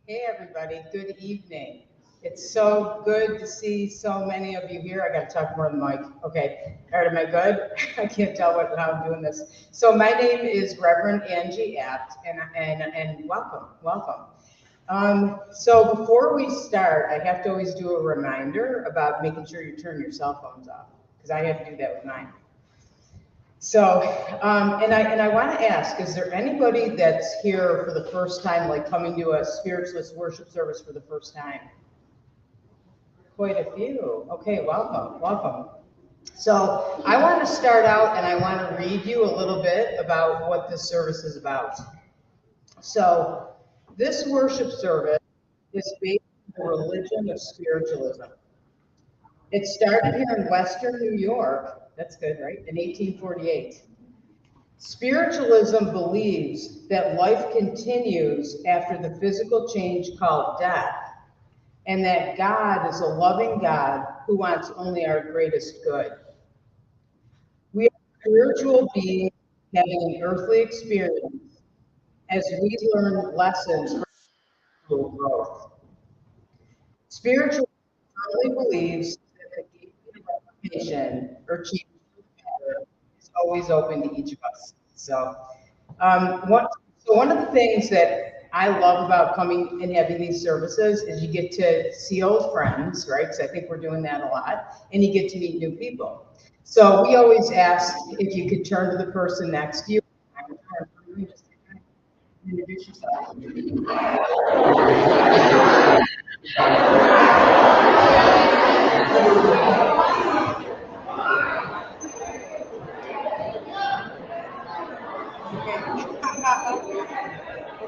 Hey everybody, good evening. It's so good to see so many of you here. I gotta talk more in the mic. Okay, all right, am I good? I can't tell how I'm doing this. So my name is Reverend Angie Abt, and welcome. So before we start, I have to always do a reminder about making sure you turn your cell phones off, because I have to do that with mine. So, and I want to ask, is there anybody that's here for the first time, like coming to a spiritualist worship service for the first time? Quite a few. Okay, welcome. So I want to start out and I want to read you a little bit about what this service is about. So this worship service is based on the religion of spiritualism. It started here in Western New York, that's good, right, in 1848. Spiritualism believes that life continues after the physical change called death, and that God is a loving God who wants only our greatest good. We are spiritual beings having an earthly experience as we learn lessons from spiritual growth. Spiritualism firmly believes that the gate of reformation or change for the better is always open to each of us. So one of the things that I love about coming and having these services is you get to see old friends, right? Because I think we're doing that a lot, and you get to meet new people. So we always ask if you could turn to the person next to you. Just introduce yourself.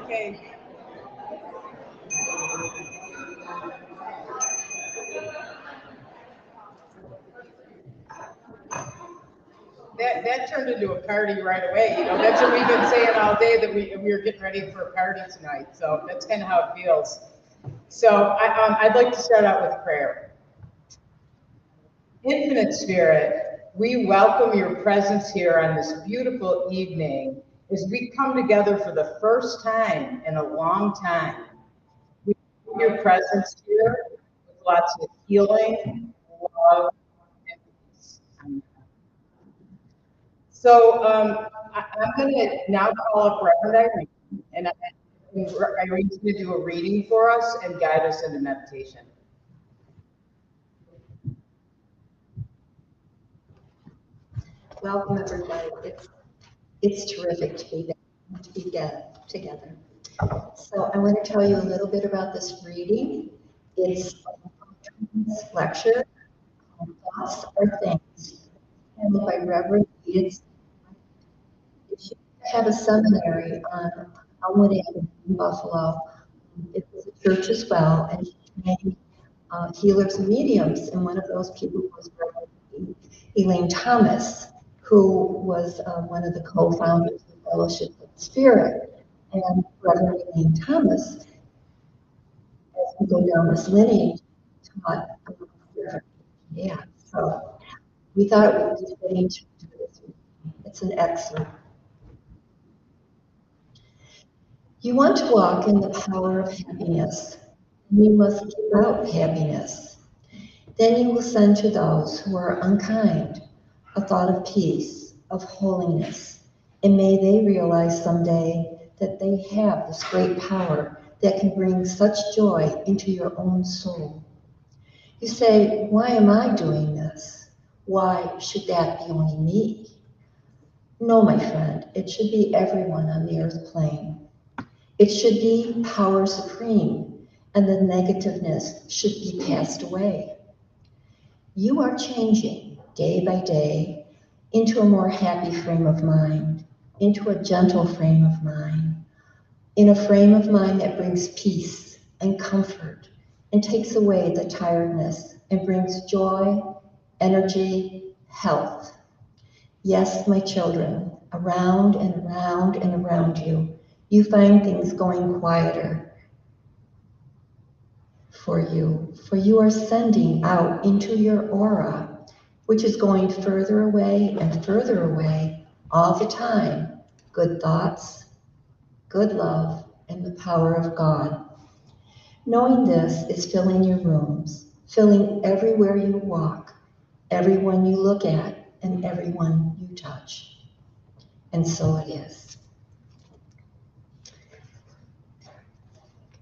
Okay. That turned into a party right away. You know, that's what we've been saying all day, that we were getting ready for a party tonight. So that's kind of how it feels. So I'd like to start out with prayer. Infinite Spirit, we welcome your presence here on this beautiful evening as we come together for the first time in a long time. We feel your presence here with lots of healing, love, and peace. So I'm going to now call up Reverend Irene, and Irene's going to do a reading for us and guide us into meditation. Welcome, everybody. It's terrific to be together. So I want to tell you a little bit about this reading. It's a lecture on Thoughts Are Things, handled by Reverend Abt. It should have a seminary on Elmwood Avenue in Buffalo. It was a church as well, and he trained healers and mediums, and one of those people was Reverend Elaine Thomas, who was one of the co-founders of the Fellowship of the Spirit. And Reverend Elaine Thomas, as we go down this lineage, taught so we thought it would be fitting to do this. It's an excerpt. You want to walk in the power of happiness, and you must give out happiness. Then you will send to those who are unkind a thought of peace, of holiness, and may they realize someday that they have this great power that can bring such joy into your own soul. You say, why am I doing this? Why should that be only me? No, my friend, it should be everyone on the earth plane. It should be power supreme, and the negativeness should be passed away. You are changing day by day into a more happy frame of mind. into a gentle frame of mind, in a frame of mind that brings peace and comfort and takes away the tiredness and brings joy, energy, health. Yes, my children, around and around and around you, you find things going quieter for you are sending out into your aura, which is going further away and further away all the time, good thoughts, good love, and the power of God. Knowing this is filling your rooms, filling everywhere you walk, everyone you look at, and everyone you touch. And so it is.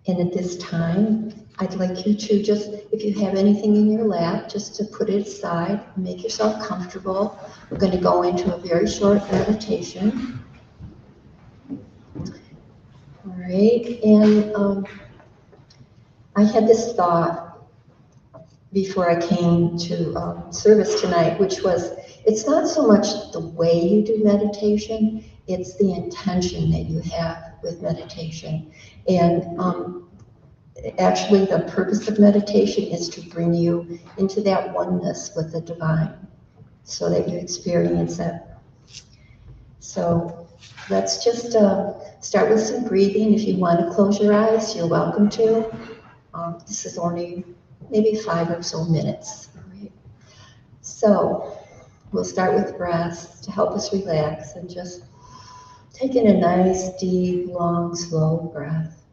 And at this time, I'd like you to just, if you have anything in your lap, just to put it aside, make yourself comfortable. We're going to go into a very short meditation. All right, and I had this thought before I came to service tonight, which was, it's not so much the way you do meditation, it's the intention that you have with meditation. And actually, the purpose of meditation is to bring you into that oneness with the divine so that you experience it. So let's just start with some breathing. If you want to close your eyes, you're welcome to. This is only maybe 5 or so minutes. All right. So we'll start with breaths to help us relax and just take in a nice, deep, long, slow breath.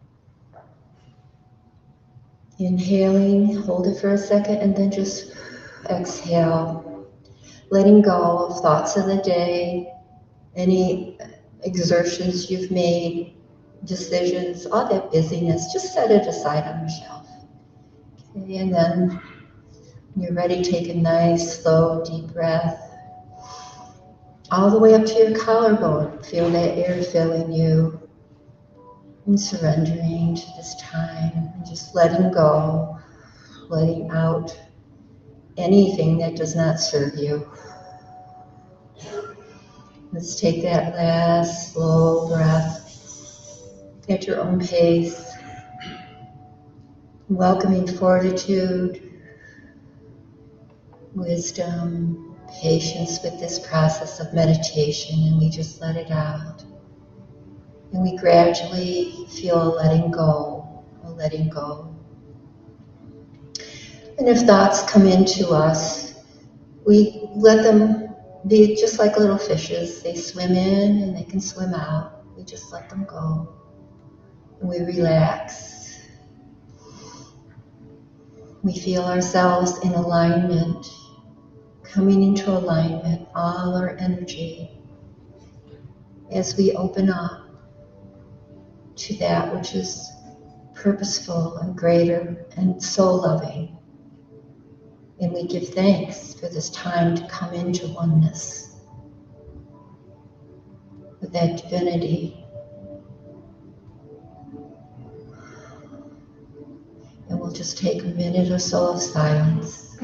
Inhaling, hold it for a second, and then just exhale, letting go of thoughts of the day, any exertions you've made, decisions, all that busyness, just set it aside on the shelf. Okay, and then when you're ready, take a nice, slow, deep breath, all the way up to your collarbone. Feel that air filling you, and surrendering to this time, and just letting go, letting out anything that does not serve you. Let's take that last slow breath at your own pace, welcoming fortitude, wisdom, patience with this process of meditation, and we just let it out. And we gradually feel a letting go, a letting go. And if thoughts come into us, we let them be just like little fishes. They swim in and they can swim out. We just let them go. And we relax. We feel ourselves in alignment, coming into alignment, all our energy, as we open up to that which is purposeful and greater and so loving. And we give thanks for this time to come into oneness with that divinity. And we'll just take a minute or so of silence.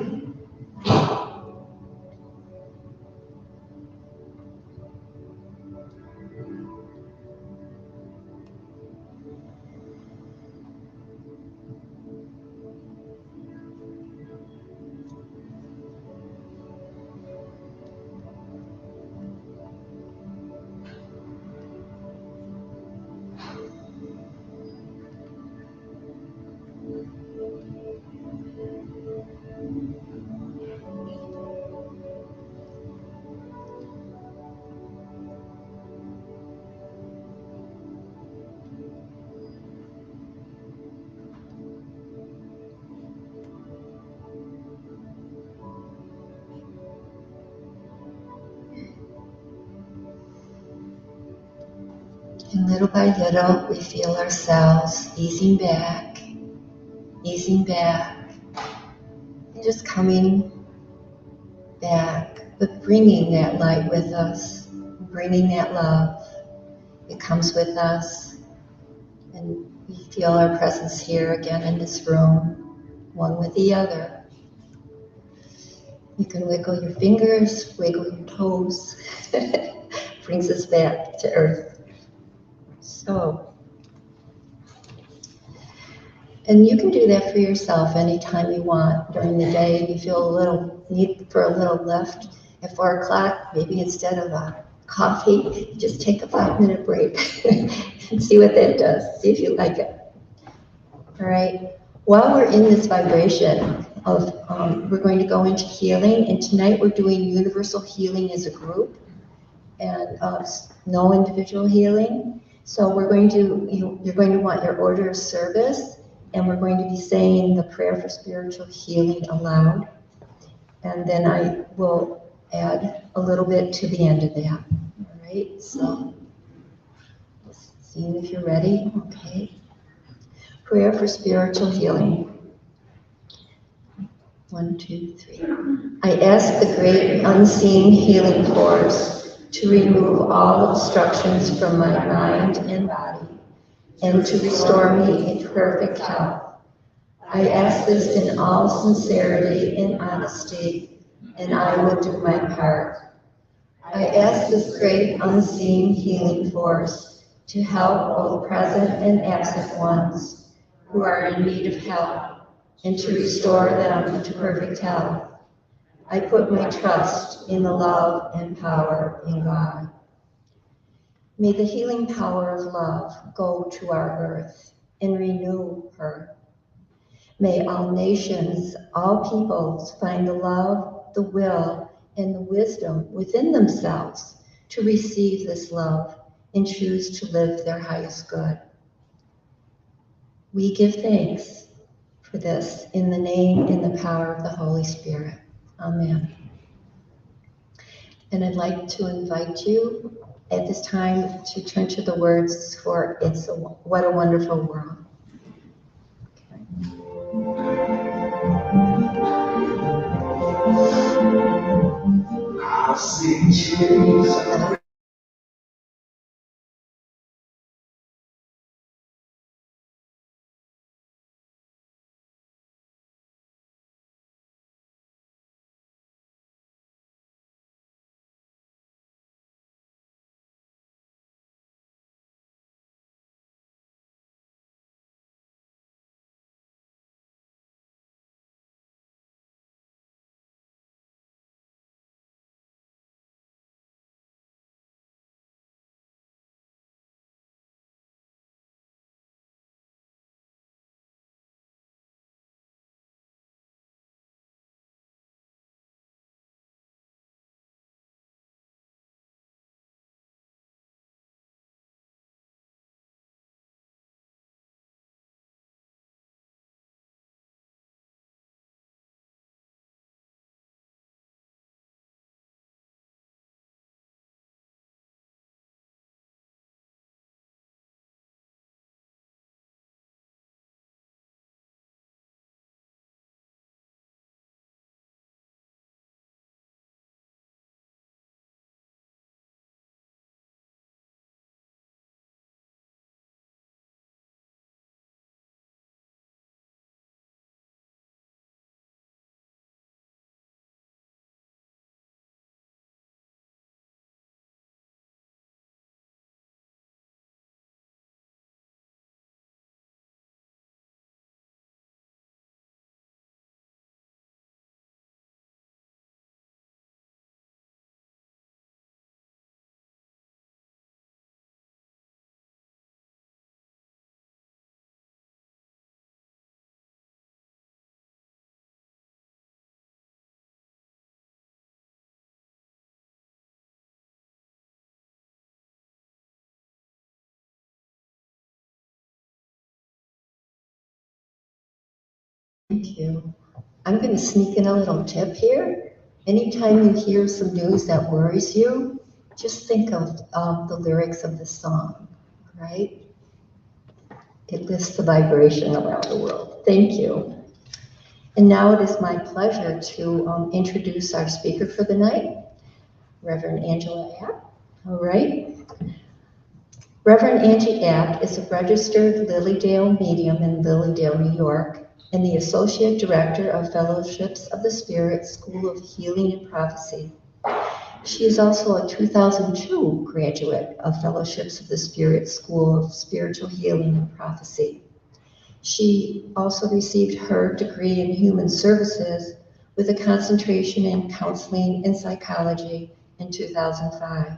And little by little, we feel ourselves easing back, and just coming back, but bringing that light with us, bringing that love. It comes with us, and we feel our presence here again in this room, one with the other. You can wiggle your fingers, wiggle your toes, brings us back to earth. So, and you can do that for yourself anytime you want during the day. If you feel a little need for a little lift at 4 o'clock, maybe instead of a coffee, just take a 5-minute break and see what that does. See if you like it. All right. While we're in this vibration of, we're going to go into healing, and tonight we're doing universal healing as a group, and no individual healing. So we're going to, you're going to want your order of service, and we're going to be saying the prayer for spiritual healing aloud. And then I will add a little bit to the end of that. All right, so seeing if you're ready. Okay. Prayer for spiritual healing. 1, 2, 3. I ask the great unseen healing force to remove all obstructions from my mind and body and to restore me in perfect health. I ask this in all sincerity and honesty, and I will do my part. I ask this great unseen healing force to help both present and absent ones who are in need of help and to restore them to perfect health. I put my trust in the love and power in God. May the healing power of love go to our earth and renew her. May all nations, all peoples find the love, the will, and the wisdom within themselves to receive this love and choose to live their highest good. We give thanks for this in the name and the power of the Holy Spirit. Amen. And I'd like to invite you at this time to turn to the words for What a Wonderful World. I'll see Jesus. Thank you. I'm going to sneak in a little tip here. Anytime you hear some news that worries you, just think of the lyrics of the song, right? It lifts the vibration around the world. Thank you. And now it is my pleasure to introduce our speaker for the night, Reverend Angela Abt. All right. Reverend Angie Abt is a registered Lilydale medium in Lilydale, New York, and the Associate Director of Fellowships of the Spirit School of Healing and Prophecy. She is also a 2002 graduate of Fellowships of the Spirit School of Spiritual Healing and Prophecy. She also received her degree in Human Services with a concentration in counseling and psychology in 2005.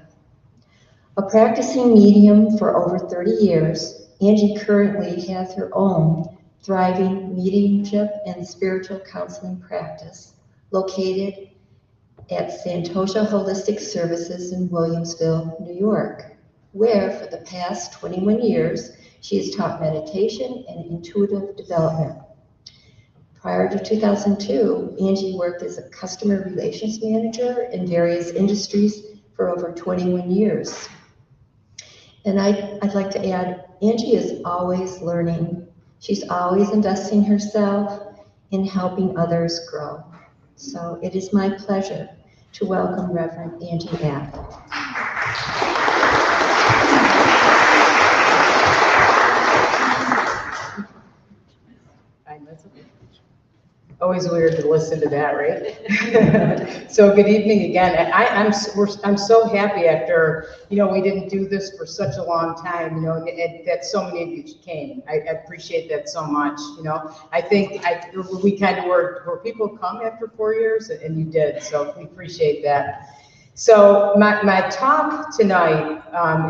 A practicing medium for over 30 years, Angie currently has her own thriving mediumship and spiritual counseling practice located at Santosha Holistic Services in Williamsville, New York, where for the past 21 years, she has taught meditation and intuitive development. Prior to 2002, Angie worked as a customer relations manager in various industries for over 21 years. And I'd like to add, Angie is always learning. She's always investing herself in helping others grow. So it is my pleasure to welcome Reverend Angie Abt. Always weird to listen to that, right? So good evening again. I'm so happy after, we didn't do this for such a long time, that so many of you came. I appreciate that so much, I think we kind of were people come after 4 years, and you did, so we appreciate that. So my talk tonight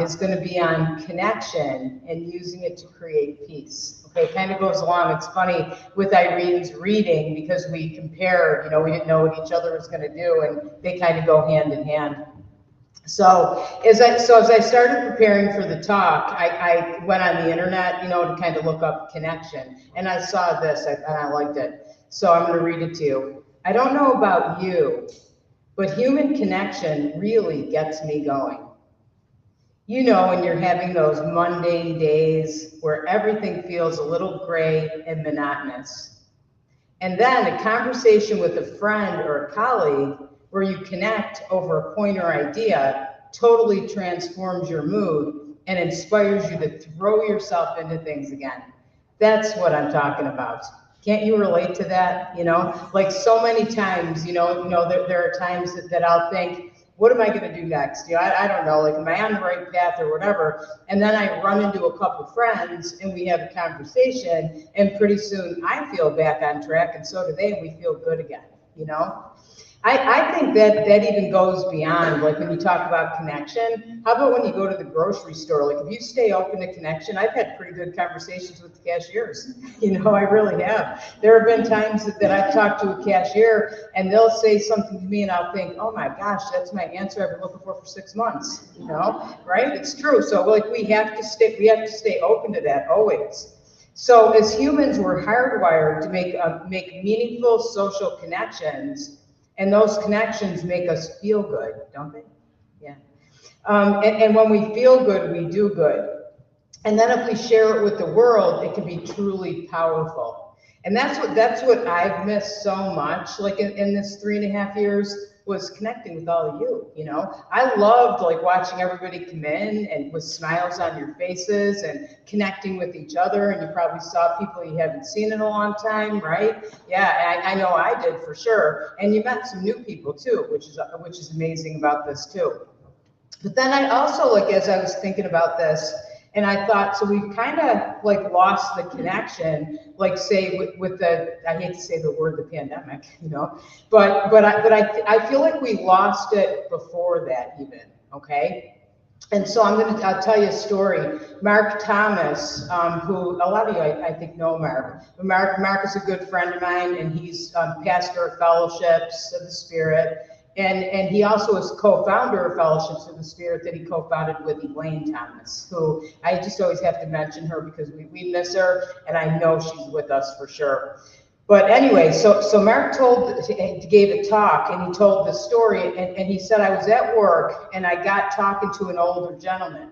is going to be on connection and using it to create peace. Okay, it kind of goes along. It's funny with Irene's reading because we compared, we didn't know what each other was going to do, and they kind of go hand in hand. So as I started preparing for the talk, I went on the internet, to kind of look up connection, and I saw this and I liked it. So I'm going to read it to you. I don't know about you, but human connection really gets me going. When you're having those mundane days where everything feels a little gray and monotonous. And then a conversation with a friend or a colleague where you connect over a point or idea totally transforms your mood and inspires you to throw yourself into things again. That's what I'm talking about. Can't you relate to that? Like so many times, there are times that I'll think, what am I going to do next? I don't know, like, am I on the right path or whatever? And then I run into a couple friends and we have a conversation, and pretty soon I feel back on track, and so do they, and we feel good again, I think that even goes beyond, like when you talk about connection. How about when you go to the grocery store? Like if you stay open to connection, I've had pretty good conversations with the cashiers. I really have. There have been times that I've talked to a cashier and they'll say something to me and I'll think, oh my gosh, that's my answer I've been looking for 6 months, right? It's true. So like we have to stay open to that always. So as humans, we're hardwired to make meaningful social connections. And those connections make us feel good, don't they? Yeah. And when we feel good, we do good. And then if we share it with the world, it can be truly powerful. And that's what I've missed so much, like in this 3.5 years, was connecting with all of you, I loved like watching everybody come in and with smiles on your faces and connecting with each other. And you probably saw people you haven't seen in a long time, right? Yeah, I know I did for sure. And you met some new people too, which is amazing about this too. But then I also, like, as I was thinking about this, and I thought, so we've kind of like lost the connection, like say with the, I hate to say the word, the pandemic, but I feel like we lost it before that even, okay? And so I'll tell you a story. Mark Thomas, who a lot of you I think know Mark, but Mark is a good friend of mine, and he's pastor of Fellowships of the Spirit. And he also is co-founder of Fellowships of the Spirit that he co-founded with Elaine Thomas, who I just always have to mention her because we miss her, and I know she's with us for sure. But anyway, so Mark gave a talk, and he told the story, and he said, I was at work, and I got talking to an older gentleman.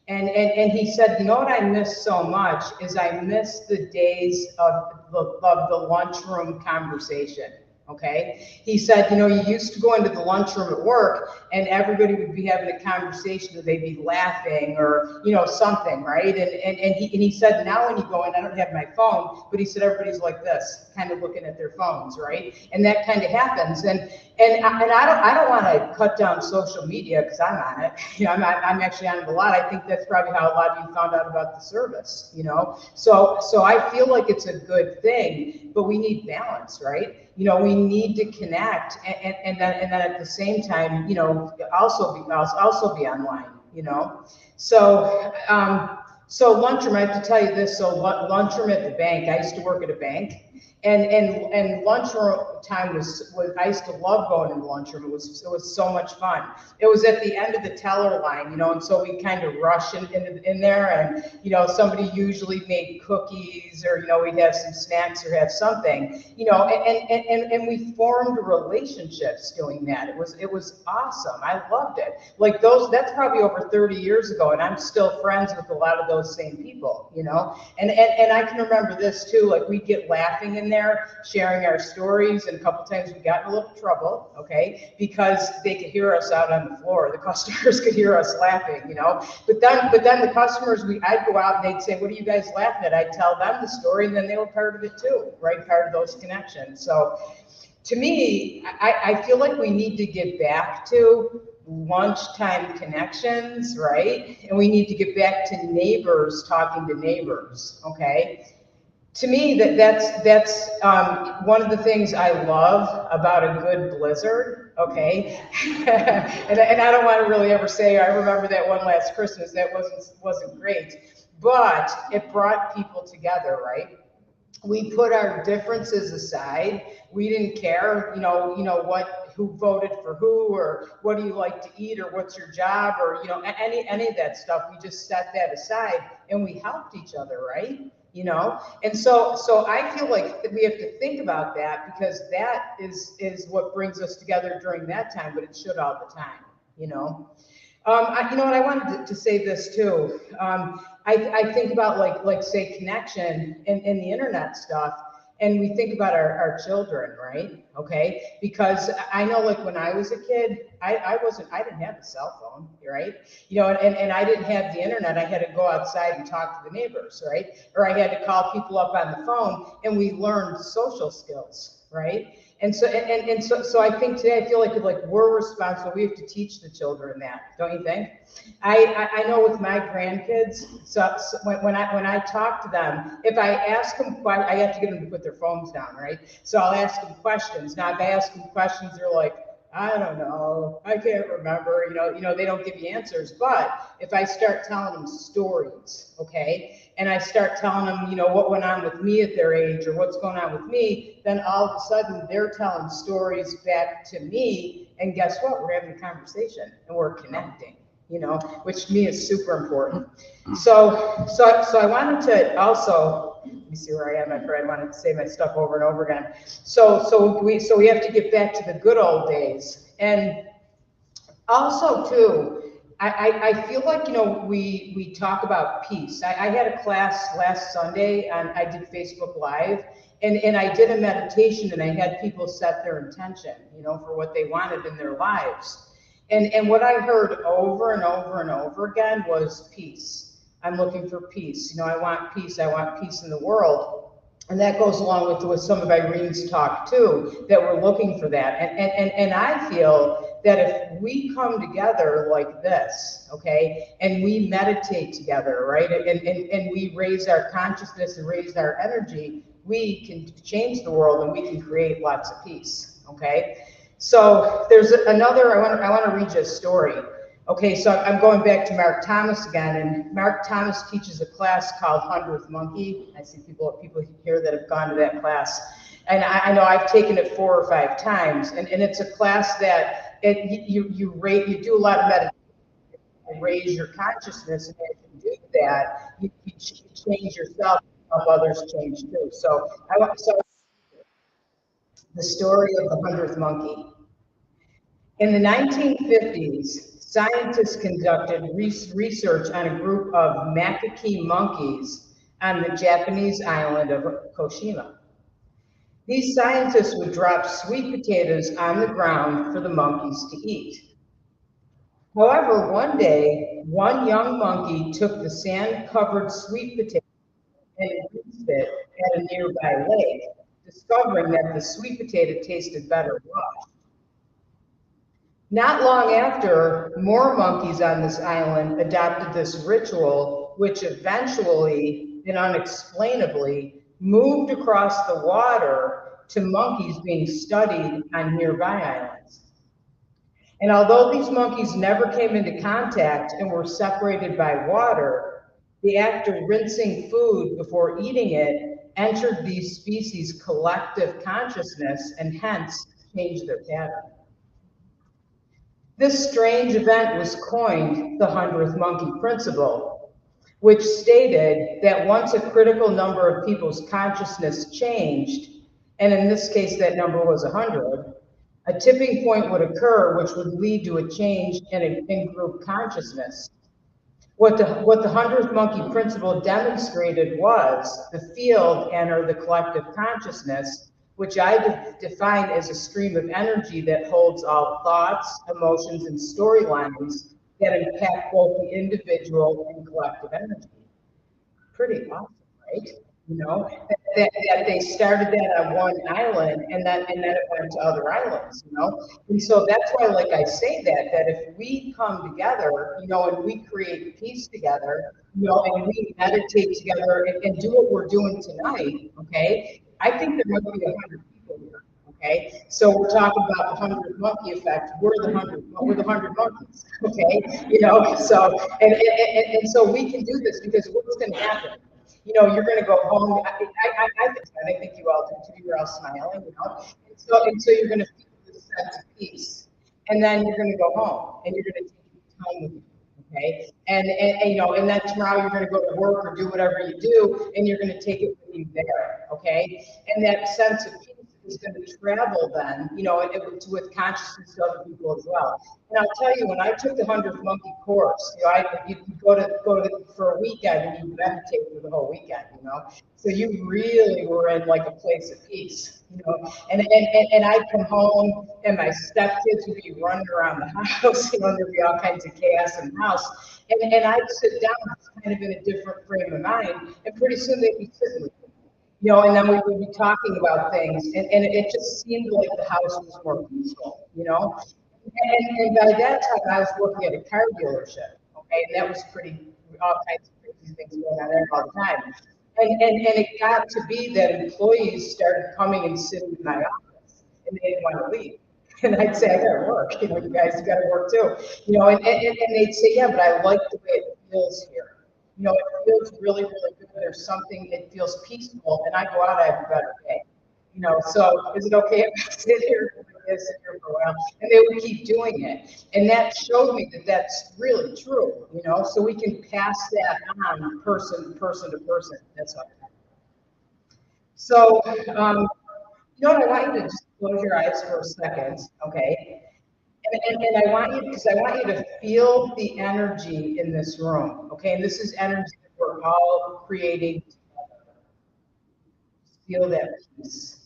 And he said, what I miss so much is I miss the days of the lunchroom conversation. Okay. He said, you used to go into the lunchroom at work and everybody would be having a conversation or they'd be laughing or, something, right? And he said, now when you go in, I don't have my phone, but he said, everybody's like this, kind of looking at their phones, right? And that kind of happens. And I don't want to cut down social media because I'm on it. I'm actually on it a lot. I think that's probably how a lot of you found out about the service, So I feel like it's a good thing, but we need balance, right? We need to connect and then at the same time, also be online, So lunchroom, I have to tell you this. So lunchroom at the bank, I used to work at a bank. And lunchroom time was I used to love going in the lunchroom. It was so much fun. It was at the end of the teller line, and so we kind of rush in there, and somebody usually made cookies or we'd have some snacks or have something, and we formed relationships doing that. It was awesome. I loved it. Like that's probably over 30 years ago, and I'm still friends with a lot of those same people, and I can remember this too. Like we'd get laughing in there, sharing our stories, and a couple times we got in a little trouble, okay, because they could hear us out on the floor. The customers could hear us laughing, But then the customers, I'd go out and they'd say, "What are you guys laughing at?" I'd tell them the story, and then they were part of it too, right? Part of those connections. So, to me, I feel like we need to get back to lunchtime connections, right? And we need to get back to neighbors talking to neighbors, okay? To me, that's one of the things I love about a good blizzard, okay? and I don't want to really ever say I remember that one last Christmas that wasn't great, but it brought people together, right? We put our differences aside. We didn't care, who voted for who, or what do you like to eat, or what's your job, or any of that stuff. We just set that aside and we helped each other, right? And so I feel like we have to think about that because that is what brings us together during that time, but it should all the time, I wanted to say this too. I think about like say connection and the internet stuff, and we think about our children, right? Okay, because I know like when I was a kid, I didn't have a cell phone, right? And I didn't have the internet. I had to go outside and talk to the neighbors, right? Or I had to call people up on the phone, and we learned social skills, right? And so I think today I feel like we're responsible. We have to teach the children that, don't you think? I know with my grandkids. So when I talk to them, if I ask them, I have to get them to put their phones down, right? So I'll ask them questions. Now if I ask them questions, they're like, I don't know, I can't remember, they don't give you answers. But if I start telling them stories, okay, and I start telling them, what went on with me at their age or what's going on with me, then all of a sudden they're telling stories back to me. And guess what? We're having a conversation and we're connecting, which to me is super important. So I wanted to also, let me see where I am. I wanted to say my stuff over and over again. So we have to get back to the good old days. And also too, I feel like, we talk about peace. I had a class last Sunday and I did Facebook Live, and I did a meditation, and I had people set their intention, for what they wanted in their lives. And what I heard over and over and over again was peace. I'm looking for peace. I want peace. I want peace in the world. And that goes along with some of Irene's talk too, that we're looking for that. And I feel that if we come together like this, okay, and we meditate together, right, and we raise our consciousness and raise our energy, we can change the world and we can create lots of peace, okay? So there's another, I want to read you a story. Okay, so I'm going back to Mark Thomas again, and Mark Thomas teaches a class called 100th Monkey. I see people here that have gone to that class, and I know I've taken it 4 or 5 times, and it's a class that you do a lot of meditation, and raise your consciousness, and as you do that, you change yourself, help others change too. So the story of the 100th monkey. In the 1950s, scientists conducted research on a group of macaque monkeys on the Japanese island of Koshima. These scientists would drop sweet potatoes on the ground for the monkeys to eat. However, one day, one young monkey took the sand-covered sweet potato and used it at a nearby lake, discovering that the sweet potato tasted better raw. Not long after, more monkeys on this island adopted this ritual, which eventually and unexplainably moved across the water to monkeys being studied on nearby islands. And although these monkeys never came into contact and were separated by water, the act of rinsing food before eating it entered these species' collective consciousness and hence changed their pattern. This strange event was coined the 100th monkey principle, which stated that once a critical number of people's consciousness changed, and in this case that number was 100, a tipping point would occur which would lead to a change in group consciousness. What the 100th monkey principle demonstrated was the field and or the collective consciousness, which I define as a stream of energy that holds all thoughts, emotions, and storylines that impact both the individual and collective energy. Pretty awesome, right? You know, that they started that on one island and then it went to other islands, you know? And so that's why, like I say that if we come together, you know, and we create peace together, you know, and we meditate together and do what we're doing tonight, okay? I think there might be 100 people here. Okay, so we're talking about the 100 monkey effect. We're the 100 monkeys. Okay, you know, so and so we can do this because what's going to happen? You know, you're going to go home. I think you all do too. You're all smiling, you know, and so you're going to feel this sense of peace, and then you're going to go home and you're going to take time with you. Okay, and you know, and then tomorrow you're going to go to work or do whatever you do, and you're going to take it with you there. Okay, and that sense of peace is going to travel then, you know, with consciousness to other people as well. And I'll tell you, when I took the 100th monkey course, you know, you go to for a weekend and you meditate for the whole weekend, you know. So you really were in like a place of peace, you know. And I'd come home and my stepkids would be running around the house, you know, there'd be all kinds of chaos in the house. And I'd sit down kind of in a different frame of mind, and pretty soon they'd be sitting with me. You know, and then we would be talking about things, and it just seemed like the house was more peaceful, you know. And by that time, I was working at a car dealership, okay, and that was pretty, all kinds of crazy things going on there all the time. And it got to be that employees started coming and sitting in my office, and they didn't want to leave. And I'd say, I gotta work, you know, you guys gotta work too. You know, and they'd say, yeah, but I like the way it feels here. You know, it feels really, really good. There's something, it feels peaceful, and I go out, I have a better day. You know, so is it okay if I sit here for a while? And they would keep doing it. And that showed me that that's really true, you know, so we can pass that on person to person. That's all. So, you know what, I want you to just close your eyes for a second, okay? And I want you, because I want you to feel the energy in this room, okay? And this is energy that we're all creating together. Feel that peace.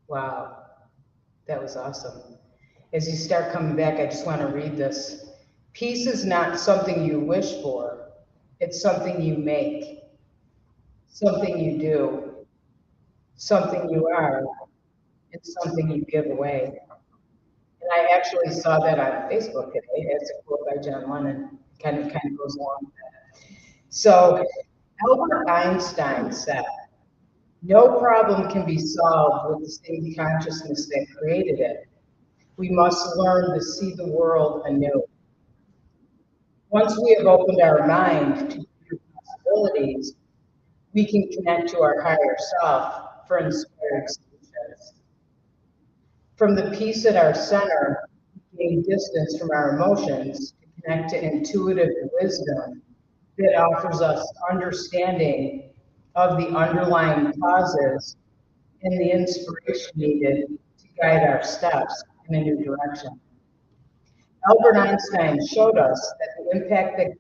Wow, that was awesome. As you start coming back, I just want to read this. Peace is not something you wish for, it's something you make, something you do, something you are, and something you give away. And I actually saw that on Facebook today. It's a quote by John Lennon, kind of goes along with that. So Albert Einstein said, no problem can be solved with the same consciousness that created it. We must learn to see the world anew. Once we have opened our mind to new possibilities, we can connect to our higher self for inspired solutions. From the peace at our center, we gain distance from our emotions to connect to intuitive wisdom that offers us understanding of the underlying causes and the inspiration needed to guide our steps in a new direction. Albert Einstein showed us that the impact that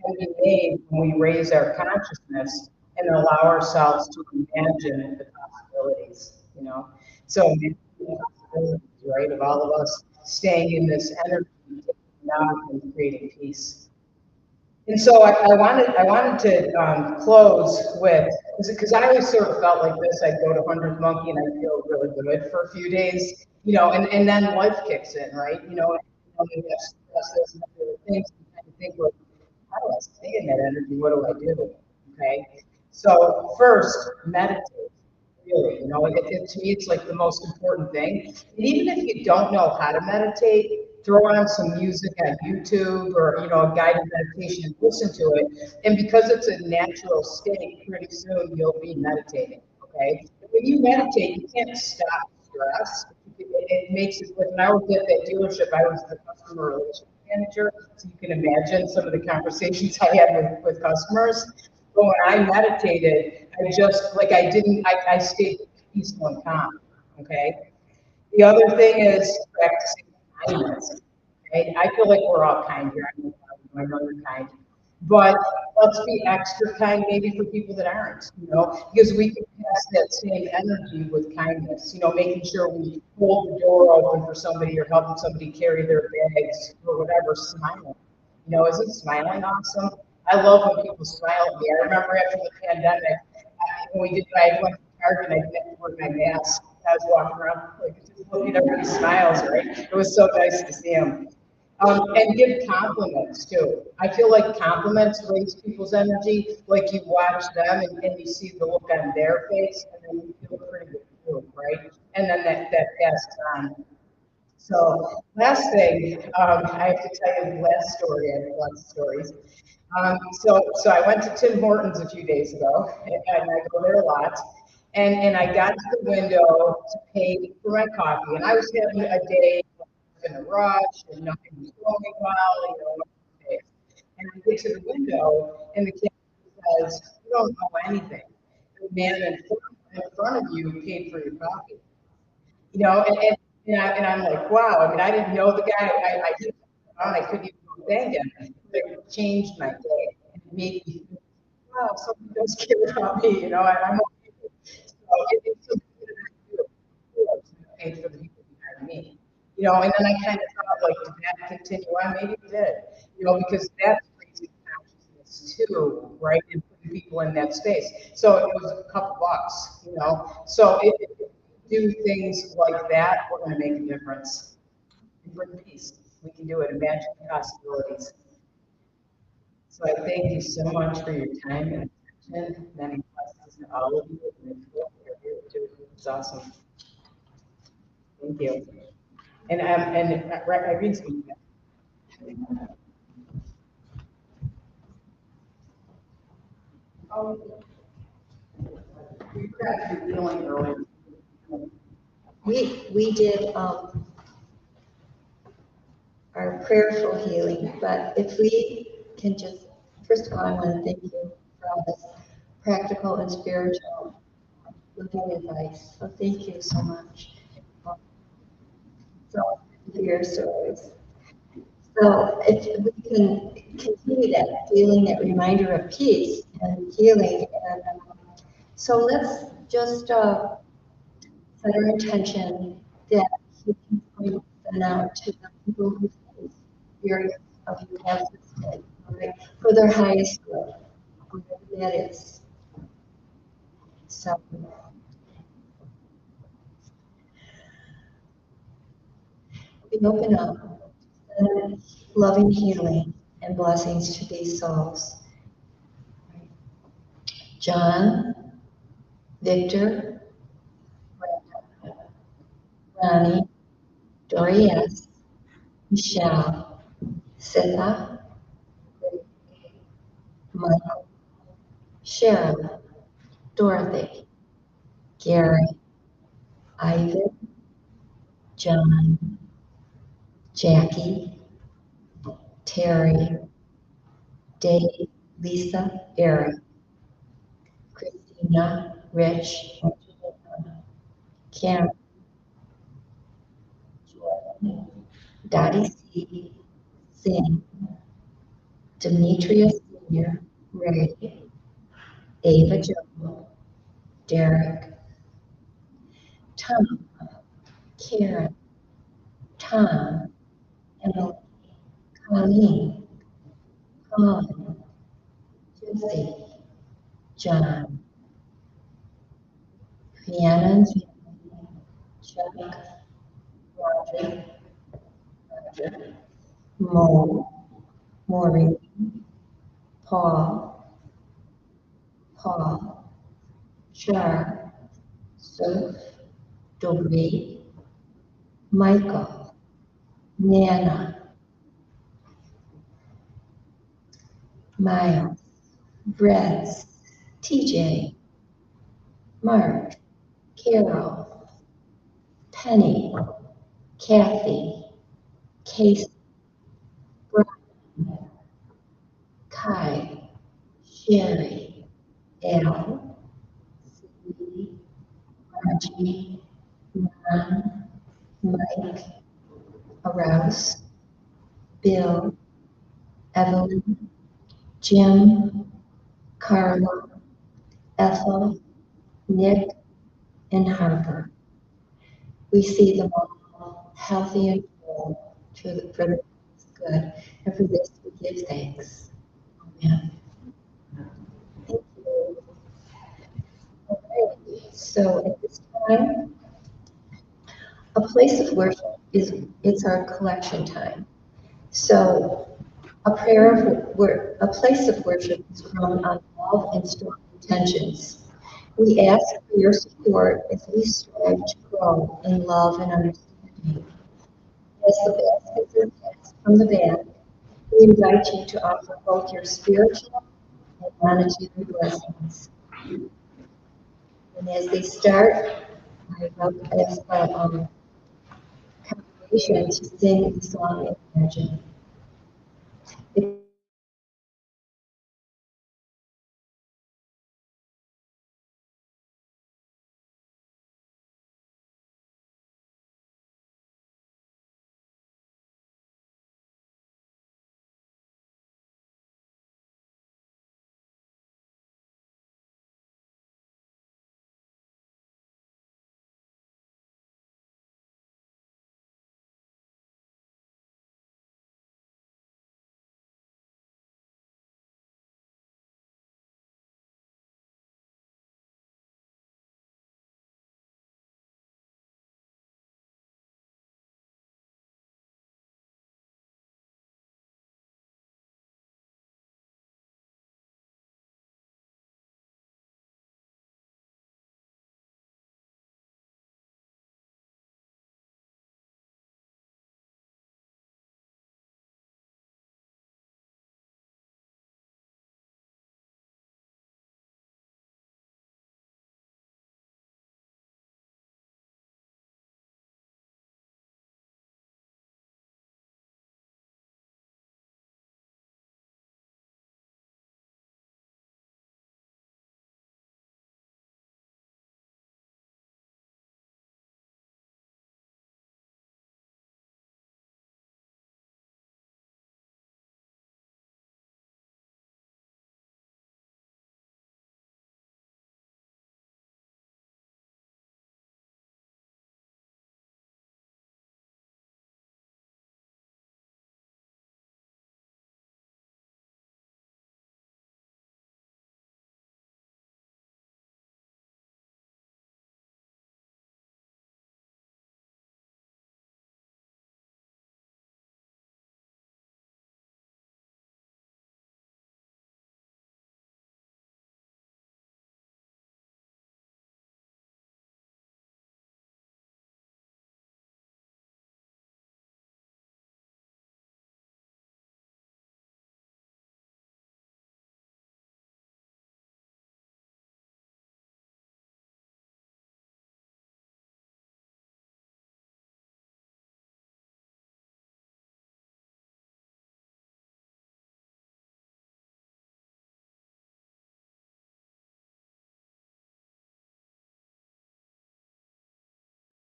can be made when we raise our consciousness and allow ourselves to imagine the possibilities, you know. So imagine the possibilities, right, of all of us staying in this energy, taking out and creating peace. And so I wanted to close with, because I always sort of felt like this. I'd go to 100th Monkey and I feel really good for a few days, you know, and then life kicks in, right? You have stresses and other things. You kind of think, well, how do I stay in that energy? What do I do? Okay. So first, meditate. Really, you know, to me, it's like the most important thing. And even if you don't know how to meditate, throw on some music on YouTube or, you know, a guided meditation and listen to it. And because it's a natural state, pretty soon you'll be meditating. Okay. When you meditate, you can't stop stress. It makes it, like when I was at that dealership, I was the customer relations manager. So you can imagine some of the conversations I had with customers. But when I meditated, I just, like, I stayed peaceful and calm, okay? The other thing is practicing kindness, okay? I feel like we're all kind here. I know you're kind. But let's be extra kind maybe for people that aren't, you know, because we can pass that same energy with kindness, you know, making sure we hold the door open for somebody or helping somebody carry their bags or whatever, smiling. You know, isn't smiling awesome? I love when people smile at me. I remember after the pandemic, I went to Target and I didn't wear my mask. I was walking around like just looking at everybody's smiles, right? It was so nice to see them. And give compliments too. I feel like compliments raise people's energy. Like you watch them and you see the look on their face, and then you feel pretty good too, right? And then that passes on. So last thing, I have to tell you the last story. I have lots of stories. So I went to Tim Hortons a few days ago, and I go there a lot. And I got to the window to pay for my coffee, and I was having a day in a rush, and nothing was going well, you know. Okay. And I get to the window, and the cashier says, "You don't know anything. The man in front of you paid for your coffee." You know, and I'm like, wow. I mean, I didn't know the guy. I didn't, I couldn't even go thank him. But it changed my day. It made me feel, wow, somebody does care about me. You know, I'm okay. So it's something that I do. I paid for the people behind me. You know, and then I kind of thought, like, did that continue on? Maybe it did. You know, because that's raising consciousness too, right? And putting people in that space. So it was a couple bucks, you know. So if we do things like that, we're going to make a difference. And bring peace. We can do it. Imagine the possibilities. So I thank you so much for your time and attention. Many blessings to all of you. And you're here too. It's awesome. Thank you. And Irene's going to we were actually feeling earlier. We did our prayerful healing, but if we can just, first of all, I want to thank you for all this practical and spiritual living advice. So thank you so much. So for your stories. So if we can continue that feeling, that reminder of peace and healing, and so let's just set our intention that he can point that out to the people who face experience of the cancer state, right, for their highest good, whatever that is. So we open up and loving healing and blessings to these souls. John, Victor, Ronnie, Dory S., Michelle, Sitha, Michael, Sharon, Dorothy, Gary, Ivan, John, Jackie, Terry, Dave, Lisa, Eric, Christina, Rich, Karen, Dottie, Lee, Singh, Demetrius Sr., Ray, Ava Jo, Derek, Tom, Karen, Tom, Emily, Colleen, Colin, Jesse, John, Rhiannon, Chuck, Roger, Mo, Maureen, Paul, Char, Soph, Dobie, Michael, Nana, Miles, Brett, TJ, Mark, Carol, Penny, Kathy, Casey, Brian, Kai, Sherry, Al, Cindy, Margie, Ron, Mike, Arouse, Bill, Evelyn, Jim, Carla, Ethel, Nick, and Harper. We see them all healthy and whole for the good, and for this we give thanks. Amen. Thank you. All right. So at this time, a place of worship it's our collection time. So a place of worship is grown on love and strong intentions. We ask for your support as we strive to grow in love and understanding. As the baskets are passed from the bag, we invite you to offer both your spiritual and monetary blessings. And as they start, I ask the congregation to sing the song Imagine.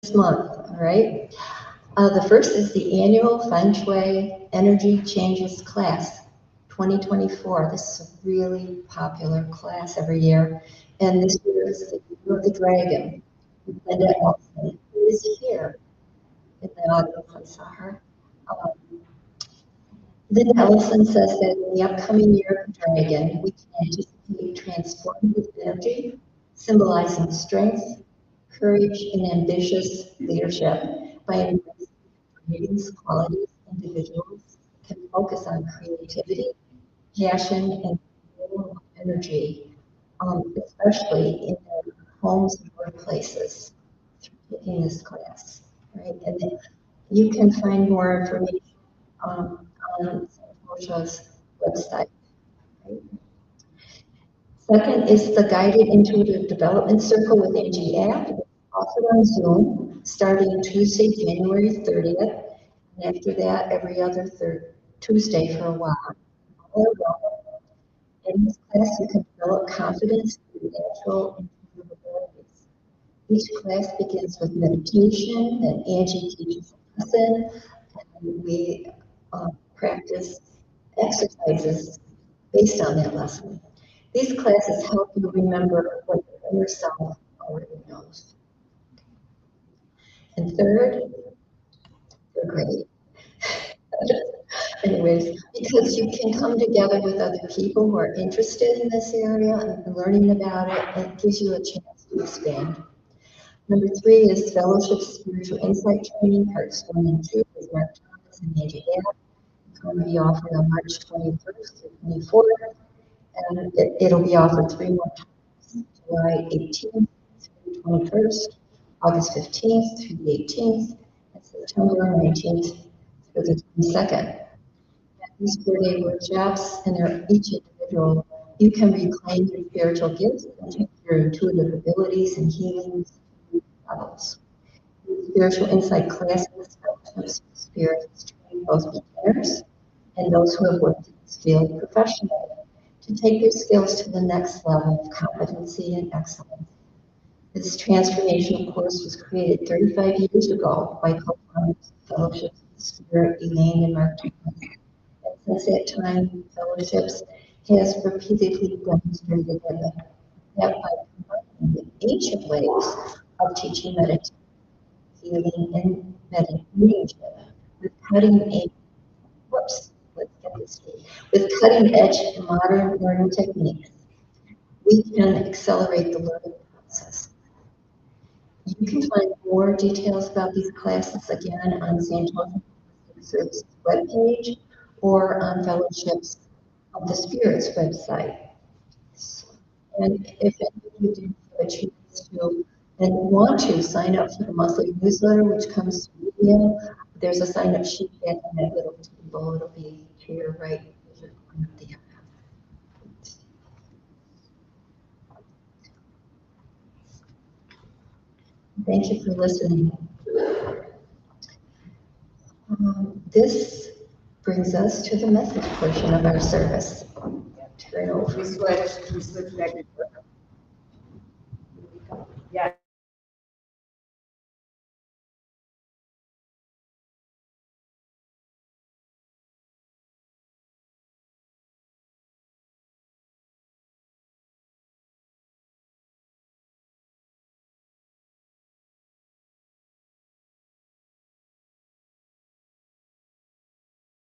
This month, all right? The first is the annual Feng Shui Energy Changes class, 2024. This is a really popular class every year. And this year is the Year of the Dragon. Linda Elson, who is here in the audience, I saw her. Linda Ellison says that in the upcoming Year of the Dragon, we can anticipate transformative energy, symbolizing strength, courage, and ambitious leadership. By embracing these qualities, individuals can focus on creativity, passion, and renewable energy, especially in their homes and workplaces through taking this class, right? And then you can find more information on Santosha's website, right? Second is the Guided Intuitive Development Circle with Angie Abt. It's offered on Zoom, starting Tuesday, January 30th, and after that, every other third Tuesday for a while. In this class, you can develop confidence through natural intuitive abilities. Each class begins with meditation, and Angie teaches a lesson, and we practice exercises based on that lesson. These classes help you remember what your inner self already knows. And third, they're great. Anyways, because you can come together with other people who are interested in this area and learning about it, and it gives you a chance to expand. Number 3 is Fellowship Spiritual Insight Training, parts 1 and 2 with Mark Thomas and Angie Abt. It's going to be offered on March 21st through 24th, and it'll be offered 3 more times, July 18th through 21st, August 15th through the 18th, and September 19th through the 22nd. These 4-day workshops, and they're each individual, you can reclaim your spiritual gifts and take your intuitive abilities and healings levels. These spiritual insight classes help spirits train both beginners and those who have worked in this field professionally to take their skills to the next level of competency and excellence. This transformational course was created 35 years ago by co-founders of Fellowship of the Spirit, Elaine and Mark Thomas. And since that time, Fellowships has repeatedly demonstrated that by combining the ancient ways of teaching meditation, healing, and meditation with cutting edge modern learning techniques, we can accelerate the learning process. You can find more details about these classes again on Santosha Services webpage or on Fellowships of the Spirits website. And if any of you do have a chance to and want to sign up for the monthly newsletter, which comes to email, there's a sign-up sheet back on that little table. It'll be to your right as you're going up the aisle. Thank you for listening. This brings us to the message portion of our service. Turn over. We switched back and